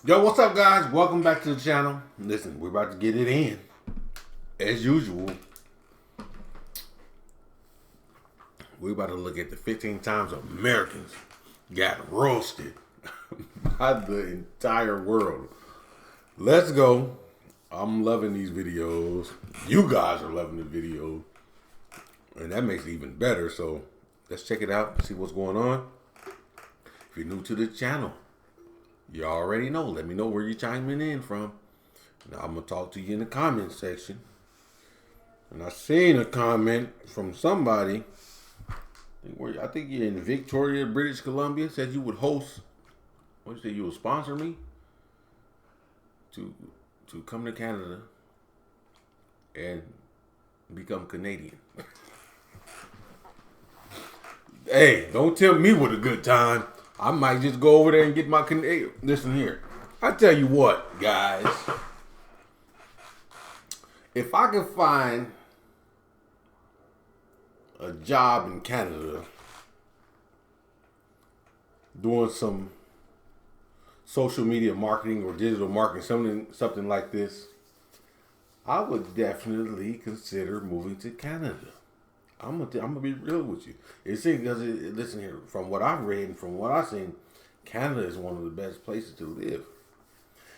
Yo, what's up, guys? Welcome back to the channel. Listen, we're about to get it in. As usual, we're about to look at the 15 times Americans got roasted by the entire world. Let's go. I'm loving these videos. You guys are loving the video. And that makes it even better. So let's check it out and see what's going on. If you're new to the channel, you already know. Let me know where you're chiming in from. Now I'm going to talk to you in the comment section. And I seen a comment from somebody. I think you're in Victoria, British Columbia. Said you would host. What you say? You would sponsor me to come to Canada and become Canadian. Hey, don't tell me what a good time. I might just go over there and get my Canadian. Listen here. I tell you what, guys. If I can find a job in Canada doing some social media marketing or digital marketing, something like this, I would definitely consider moving to Canada. I'm gonna be real with you. Listen here, from what I've read and from what I've seen, Canada is one of the best places to live.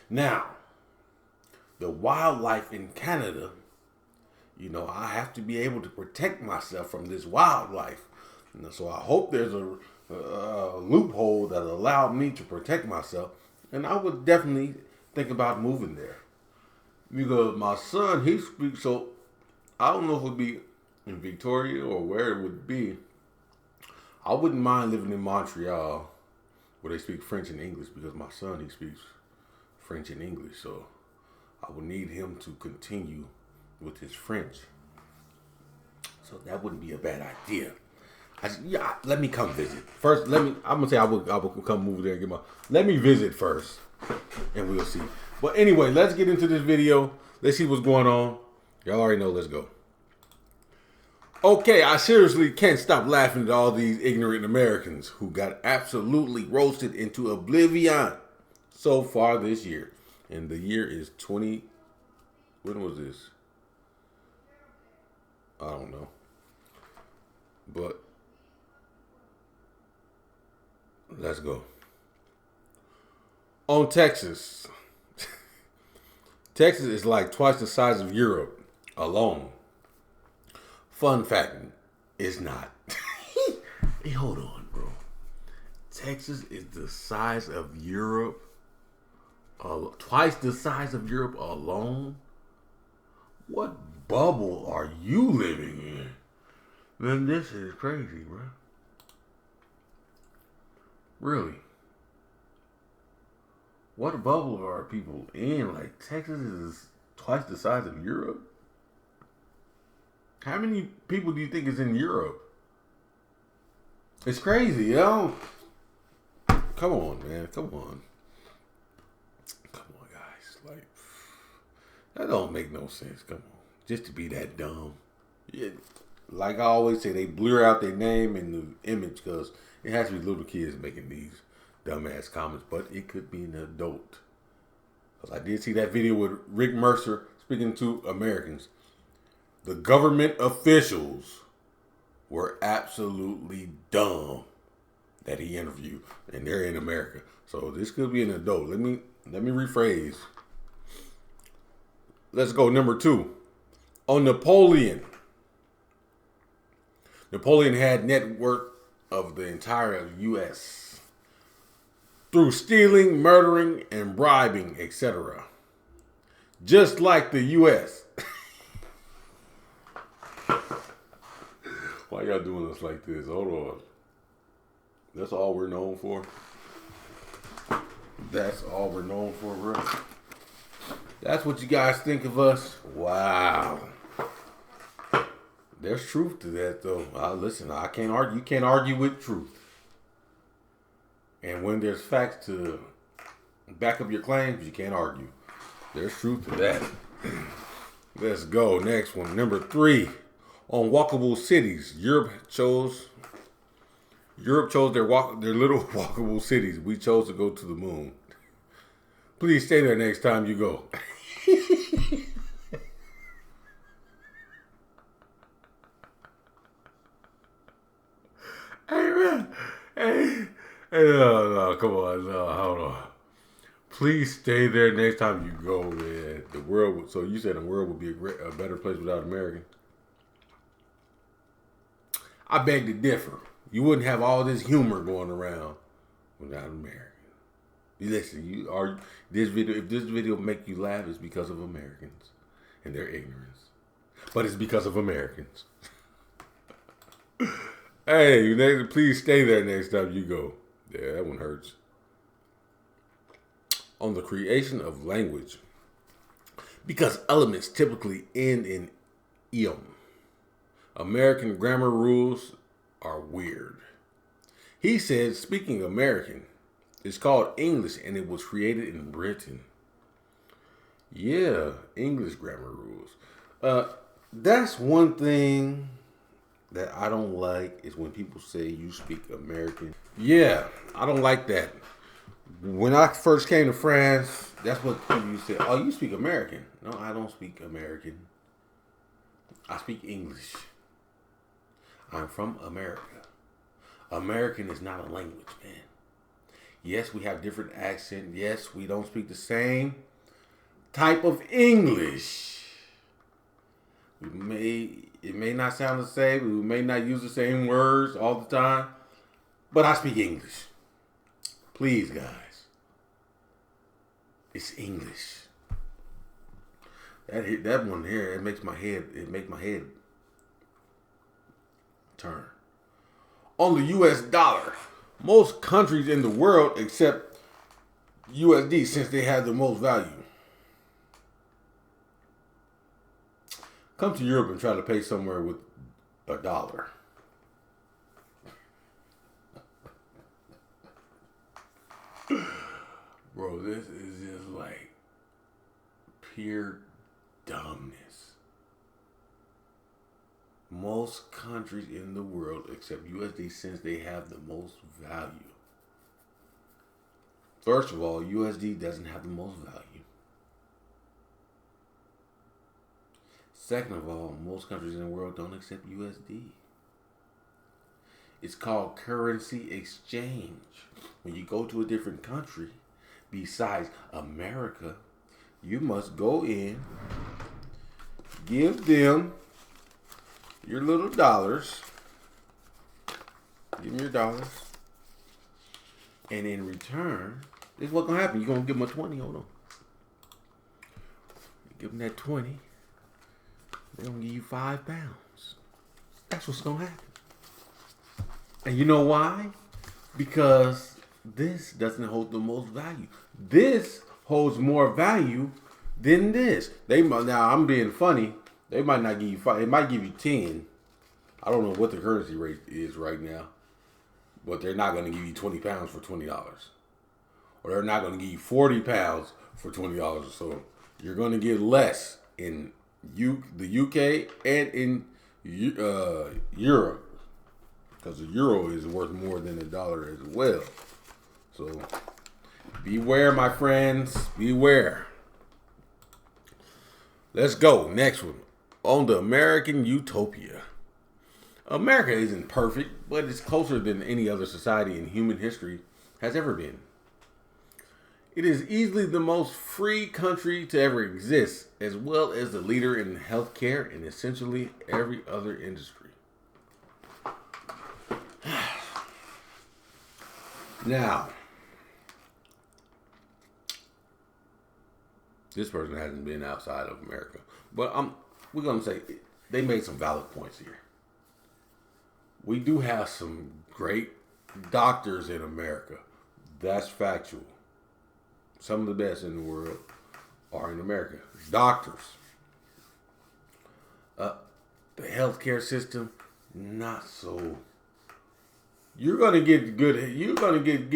Now, the wildlife in Canada, I have to be able to protect myself from this wildlife. So I hope there's a loophole that allowed me to protect myself, and I would definitely think about moving there. Because my son, he speaks, so I don't know if it would be in Victoria or where it would be. I wouldn't mind living in Montreal where they speak French and English, because my son, he speaks French and English, so I would need him to continue with his French. So that wouldn't be a bad idea. Let me come visit. First, I'm gonna say I will come move there and get let me visit first and we'll see. But anyway, let's get into this video. Let's see what's going on. Y'all already know, let's go. Okay, I seriously can't stop laughing at all these ignorant Americans who got absolutely roasted into oblivion so far this year. And the year is when was this? I don't know. But let's go. On Texas. Texas is like twice the size of Europe alone. Fun fact, it's not. Hey, hold on, bro. Texas is the size of Europe. Twice the size of Europe alone? What bubble are you living in? Man, this is crazy, bro. Really? What bubble are people in? Like, Texas is twice the size of Europe? How many people do you think is in Europe? It's crazy, yo. Come on, man. Come on. Come on, guys. Like, that don't make no sense. Come on. Just to be that dumb. Yeah. Like I always say, they blur out their name and the image because it has to be little kids making these dumbass comments, but it could be an adult. Because I did see that video with Rick Mercer speaking to Americans. The government officials were absolutely dumb that he interviewed, and they're in America. So this could be an adult. Let me rephrase. Let's go. Number 2. On Napoleon. Napoleon had net worth of the entire U.S. through stealing, murdering, and bribing, etc. Just like the U.S. Why y'all doing us like this? Hold on. That's all we're known for? That's all we're known for, bro? That's what you guys think of us? Wow. There's truth to that, though. Listen, I can't argue. You can't argue with truth. And when there's facts to back up your claims, you can't argue. There's truth to that. Let's go. Next one. Number 3. On walkable cities, Europe chose their little walkable cities. We chose to go to the moon. Please stay there next time you go. Hey, man. Hey, no, come on. No, hold on. Please stay there next time you go, man. The world, so you said the world would be a better place without Americans? I beg to differ. You wouldn't have all this humor going around without Americans. You listen, you are this video. If this video make you laugh, it's because of Americans and their ignorance. But it's because of Americans. Hey, please stay there next time you go. Yeah, that one hurts. On the creation of language, because elements typically end in iom. American grammar rules are weird. He said, speaking American, it's called English and it was created in Britain. Yeah, English grammar rules. That's one thing that I don't like is when people say you speak American. Yeah, I don't like that. When I first came to France, that's what people used to say. Oh, you speak American. No, I don't speak American. I speak English. I'm from America. American is not a language, man. Yes, we have different accents. Yes, we don't speak the same type of English. It may not sound the same. We may not use the same words all the time. But I speak English. Please, guys. It's English. That one here, it makes my head turn. On the US dollar, most countries in the world accept USD since they have the most value. Come to Europe and try to pay somewhere with a dollar. Bro, this is just like pure dumbness. Most countries in the world accept USD since they have the most value. First of all, USD doesn't have the most value. Second of all, most countries in the world don't accept USD. It's called currency exchange. When you go to a different country, besides America, you must go in, give them your little dollars, give them your dollars, and in return, this is what's going to happen. You're going to give them a 20, hold on. You give them that 20, they're going to give you £5. That's what's going to happen. And you know why? Because this doesn't hold the most value. This holds more value than this. Now I'm being funny. They might not give you 5. They might give you 10. I don't know what the currency rate is right now, but they're not going to give you £20 for $20, or they're not going to give you £40 for $20. So you're going to get less in the UK and in Europe. Because the euro is worth more than the dollar as well. So, beware, my friends. Beware. Let's go. Next one. On the American Utopia. America isn't perfect, but it's closer than any other society in human history has ever been. It is easily the most free country to ever exist, as well as the leader in healthcare and essentially every other industry. Now, this person hasn't been outside of America, but we're going to say they made some valid points here. We do have some great doctors in America. That's factual. Some of the best in the world are in America. Doctors. The healthcare system, not so. You're gonna get good. You're gonna get.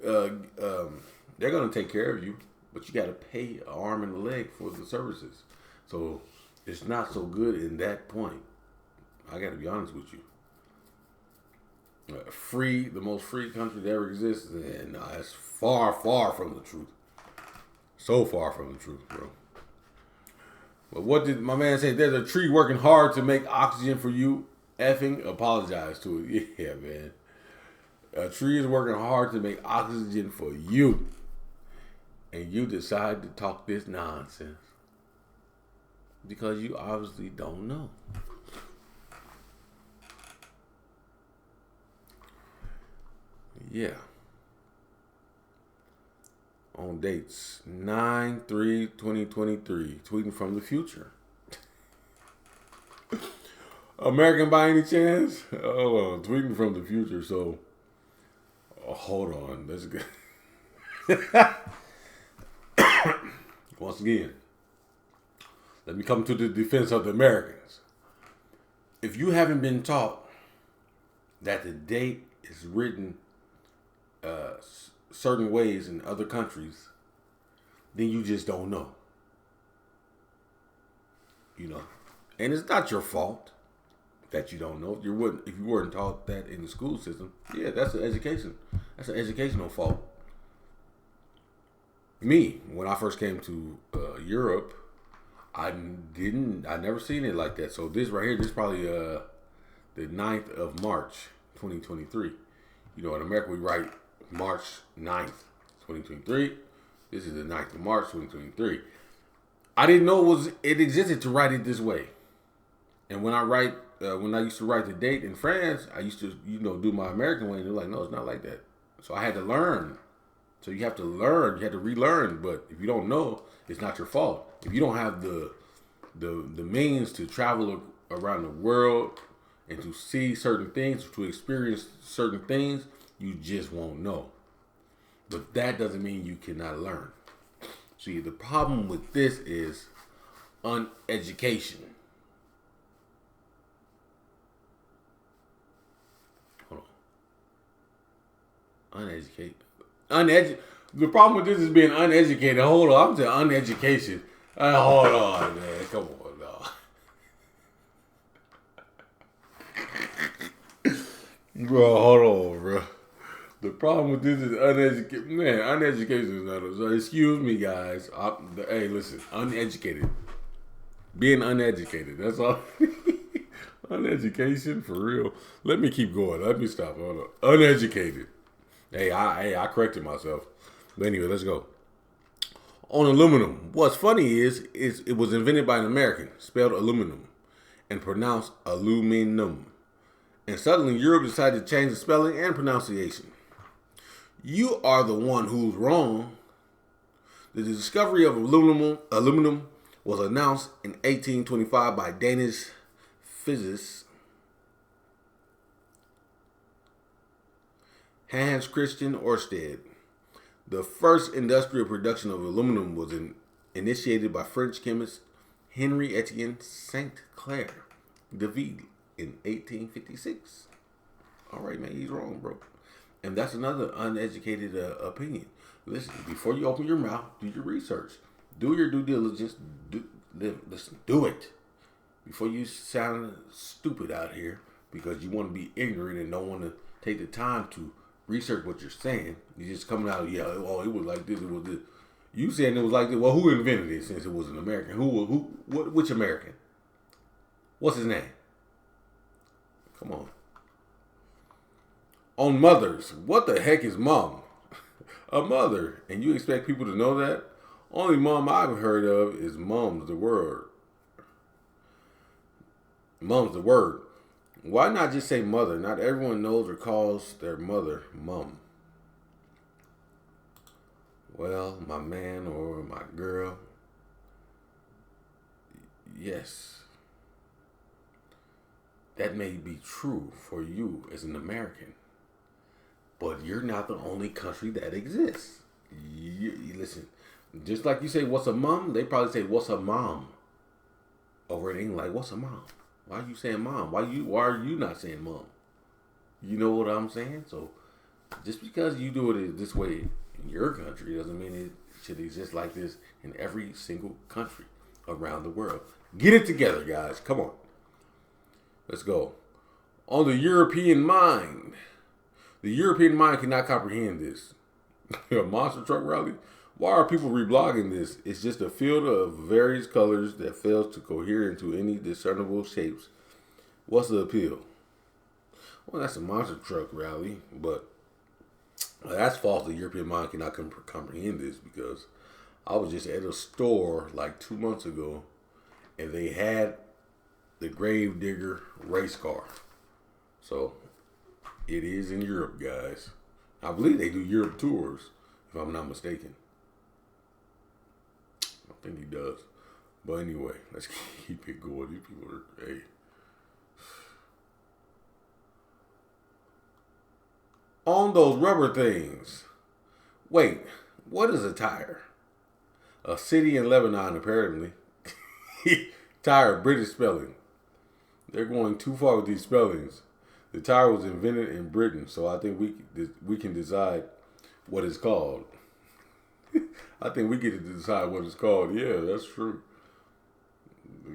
They're gonna take care of you, but you got to pay an arm and a leg for the services. So it's not so good in that point. I got to be honest with you. The most free country that ever exists, and that's far, far from the truth. So far from the truth, bro. But what did my man say? There's a tree working hard to make oxygen for you. Effing apologize to it. Yeah, man. A tree is working hard to make oxygen for you. And you decide to talk this nonsense. Because you obviously don't know. Yeah. On dates 9/3/2023, tweeting from the future. American by any chance? Oh, tweeting from the future. So, hold on. That's good. Once again, let me come to the defense of the Americans. If you haven't been taught that the date is written certain ways in other countries, then you just don't know. You know, and it's not your fault that you don't know. If you weren't taught that in the school system, yeah, that's an education. That's an educational fault. Me, when I first came to Europe, I never seen it like that. So this right here, this is probably the 9th of March, 2023. You know, in America we write March 9th, 2023. This is the 9th of March, 2023. I didn't know it existed to write it this way. And when I used to write the date in France, I used to, do my American way, and they're like, no, it's not like that. So I had to learn. So you have to learn, you have to relearn. But if you don't know, it's not your fault. If you don't have the means to travel around the world and to see certain things, to experience certain things, you just won't know. But that doesn't mean you cannot learn. See, the problem with this is uneducation. Hold on. The problem with this is being uneducated. Hold on, I'm saying uneducation. Hold on, man. Come on, no. Bro, hold on, bro. The problem with this is uneducated. Man, uneducation is not. So excuse me, guys. Hey, listen, uneducated. Being uneducated. That's all. Uneducation for real. Let me keep going. Let me stop. Hold on. Uneducated. Hey, I corrected myself. But anyway, let's go. On aluminum. What's funny is it was invented by an American, spelled aluminum, and pronounced aluminum. And suddenly Europe decided to change the spelling and pronunciation. You are the one who's wrong. The discovery of aluminum was announced in 1825 by Danish physicist Hans Christian Ørsted. The first industrial production of aluminum was initiated by French chemist Henri Etienne St. Clair de Ville in 1856. All right, man, he's wrong, bro. And that's another uneducated opinion. Listen, before you open your mouth, do your research. Do your due diligence. Do it. Before you sound stupid out here because you want to be ignorant and don't want to take the time to research what you're saying. You just coming out, it was like this, it was this. You saying it was like this. Well, who invented it since it was an American? Which American? What's his name? Come on. On mothers, what the heck is mom? A mother, and you expect people to know that? Only mom I've heard of is mom's the word. Mom's the word. Why not just say mother? Not everyone knows or calls their mother mom. Well, my man or my girl. Yes. That may be true for you as an American. But you're not the only country that exists. You listen, just like you say, what's a mom? They probably say, what's a mom? Over in England, like, what's a mom? Why are you saying mom? Why are you not saying mom? You know what I'm saying? So, just because you do it this way in your country doesn't mean it should exist like this in every single country around the world. Get it together, guys. Come on. Let's go. On the European mind. The European mind cannot comprehend this. A monster truck rally? Why are people reblogging this? It's just a field of various colors that fails to cohere into any discernible shapes. What's the appeal? Well, that's a monster truck rally, but that's false. The European mind cannot comprehend this because I was just at a store like 2 months ago and they had the Gravedigger race car. So it is in Europe, guys. I believe they do Europe tours, if I'm not mistaken. I think he does. But anyway, let's keep it going. These people are, hey. On those rubber things. Wait, what is a tire? A city in Lebanon, apparently. Tire, British spelling. They're going too far with these spellings. The tire was invented in Britain, so I think we can decide what it's called. I think we get to decide what it's called. Yeah, that's true.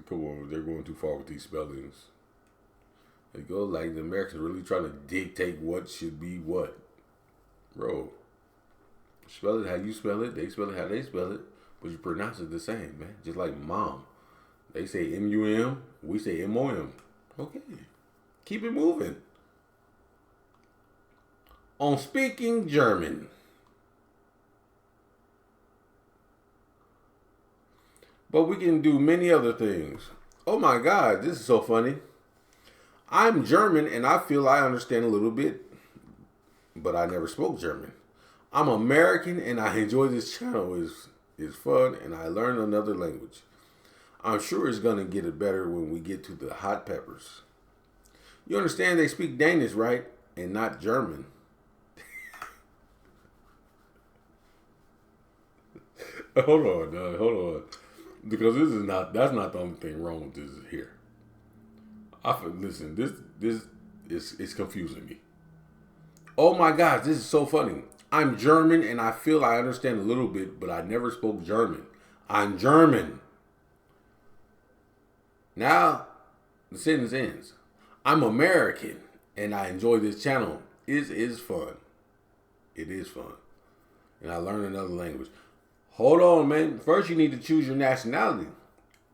Come on, they're going too far with these spellings. They go like the Americans really trying to dictate what should be what. Bro, spell it how you spell it. They spell it how they spell it. But you pronounce it the same, man. Just like mom. They say M-U-M. We say M-O-M. Okay. Keep it moving. On speaking German. But we can do many other things. Oh my God, this is so funny. I'm German and I feel I understand a little bit, but I never spoke German. I'm American and I enjoy this channel. It's fun and I learn another language. I'm sure it's going to get it better when we get to the hot peppers. You understand they speak Danish, right? And not German. Hold on. Because that's not the only thing wrong with this here. Listen, this is confusing me. Oh my gosh, this is so funny. I'm German and I feel I understand a little bit, but I never spoke German. I'm German. Now, the sentence ends. I'm American and I enjoy this channel. It is fun. It is fun. And I learned another language. Hold on, man. First, you need to choose your nationality.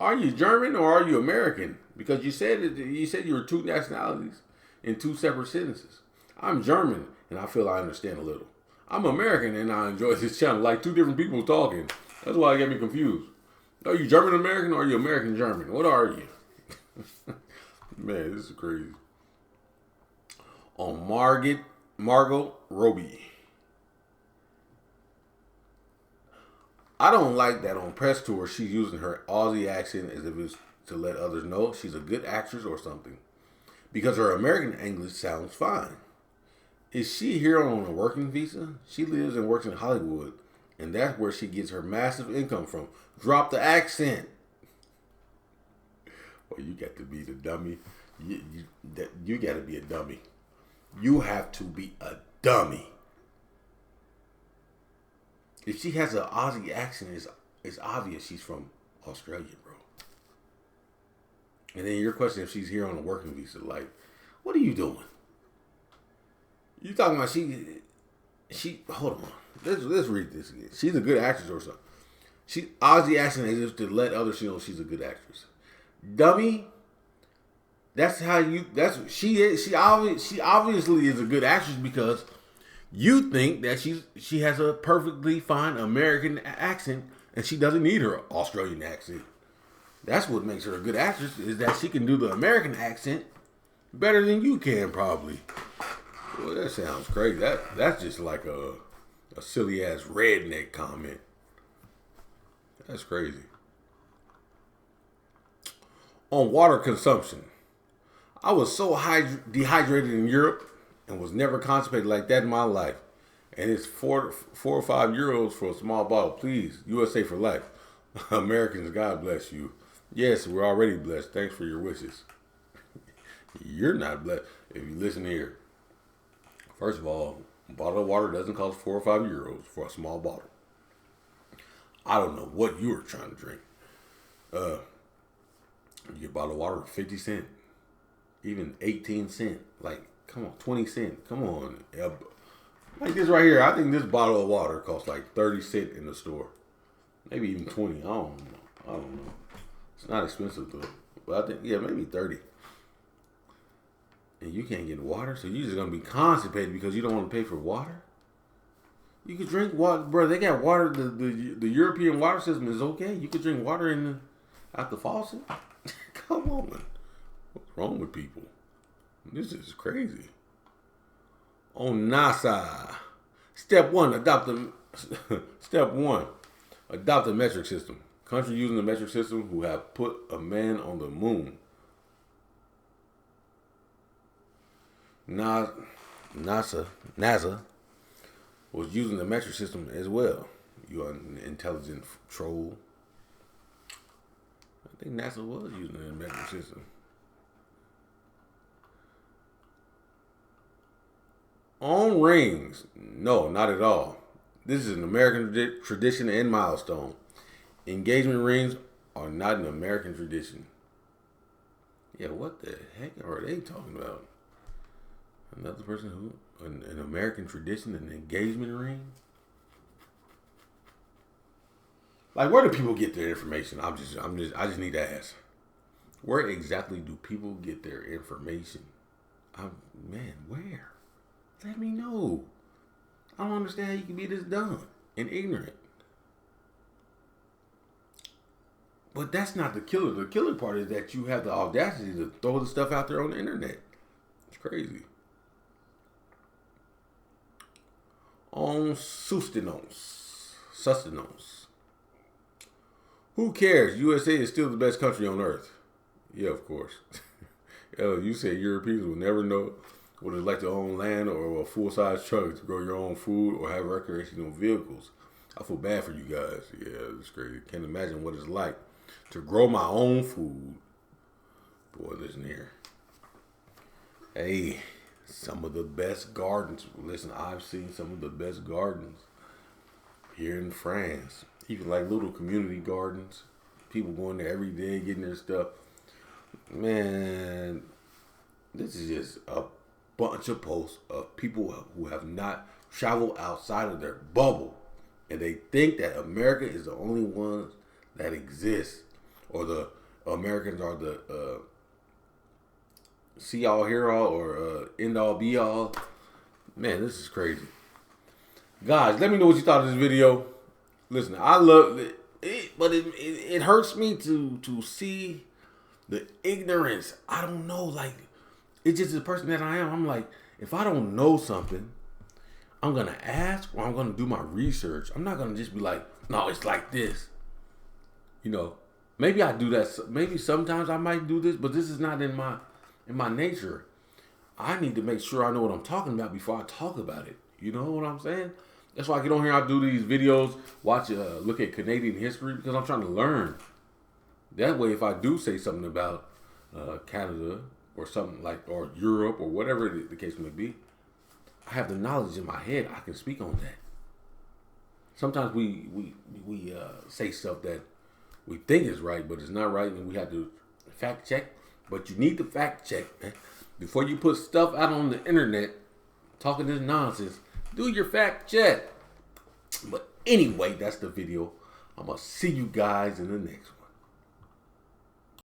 Are you German or are you American? Because you said you were two nationalities in two separate sentences. I'm German and I feel I understand a little. I'm American and I enjoy this channel. Like two different people talking. That's why I get me confused. Are you German American or are you American German? What are you? Man, this is crazy. On Margot Robbie. I don't like that on press tour she's using her Aussie accent as if it's to let others know she's a good actress or something. Because her American English sounds fine. Is she here on a working visa? She lives and works in Hollywood. And that's where she gets her massive income from. Drop the accent. Well, you got to be the dummy. You got to be a dummy. You have to be a dummy. If she has an Aussie accent, it's obvious she's from Australia, bro. And then your question, if she's here on a working visa, like, what are you doing? You talking about she? Hold on. Let's read this again. She's a good actress or something. She Aussie accent is just to let others know she's a good actress. Dummy. That's how you. That's she is. She obviously is a good actress because you think that she has a perfectly fine American accent and she doesn't need her Australian accent. That's what makes her a good actress, is that she can do the American accent better than you can, probably. Well, that sounds crazy. That's just like a silly ass redneck comment. That's crazy. On water consumption. I was so dehydrated in Europe and was never constipated like that in my life. And it's 4 or 5 euros for a small bottle. Please, USA for life. Americans, God bless you. Yes, we're already blessed. Thanks for your wishes. You're not blessed. If you listen here, first of all, a bottle of water doesn't cost 4 or 5 euros for a small bottle. I don't know what you were trying to drink. You get a bottle of water 50 cents, even 18 cents. Like, come on, 20 cents. Come on. Like this right here. I think this bottle of water costs like 30 cents in the store. Maybe even 20. I don't know. It's not expensive though. But I think, yeah, maybe 30. And you can't get water, so you're just going to be constipated because you don't want to pay for water? You can drink water, bro. They got water. The European water system is okay. You can drink water out the faucet. Come on, man. What's wrong with people? This is crazy. On NASA, step one, adopt the metric system. Country using the metric system who have put a man on the moon. NASA was using the metric system as well. You are an intelligent troll. I think NASA was using the metric system. On rings. No, not at all. This is an American tradition and milestone. Engagement rings are not an American tradition. Yeah, what the heck are they talking about? Another person who an American tradition, an engagement ring? Like, where do people get their information? I just need to ask. Where exactly do people get their information? Man, where? Let me know. I don't understand how you can be this dumb and ignorant. But that's not the killer. The killer part is that you have the audacity to throw the stuff out there on the internet. It's crazy. On sustenance. Who cares? USA is still the best country on earth. Yeah, of course. You said Europeans will never know what it's like to own land or a full-size truck to grow your own food or have recreational vehicles. I feel bad for you guys. Yeah, it's crazy. Can't imagine what it's like to grow my own food. Boy, listen here. Hey, some of the best gardens. Listen, I've seen some of the best gardens here in France. Even like little community gardens. People going there every day getting their stuff. Man, this is just a bunch of posts of people who have not traveled outside of their bubble. And they think that America is the only one that exists. Or the Americans are the see all, hear all, or end all, be all. Man, this is crazy. Guys, let me know what you thought of this video. Listen, I love it, but it hurts me to see the ignorance. I don't know, like, it's just the person that I am. I'm like, if I don't know something, I'm going to ask or I'm going to do my research. I'm not going to just be like, no, it's like this. You know, maybe I do that. Maybe sometimes I might do this, but this is not in my nature. I need to make sure I know what I'm talking about before I talk about it. You know what I'm saying? That's why I get on here. I do these videos, look at Canadian history because I'm trying to learn. That way, if I do say something about Canada or something like, or Europe or whatever the case may be, I have the knowledge in my head. I can speak on that. Sometimes we say stuff that we think is right, but it's not right, and we have to fact check. But you need to fact check, man. Before you put stuff out on the internet, talking this nonsense, do your fact check. But anyway, that's the video. I'm going to see you guys in the next one.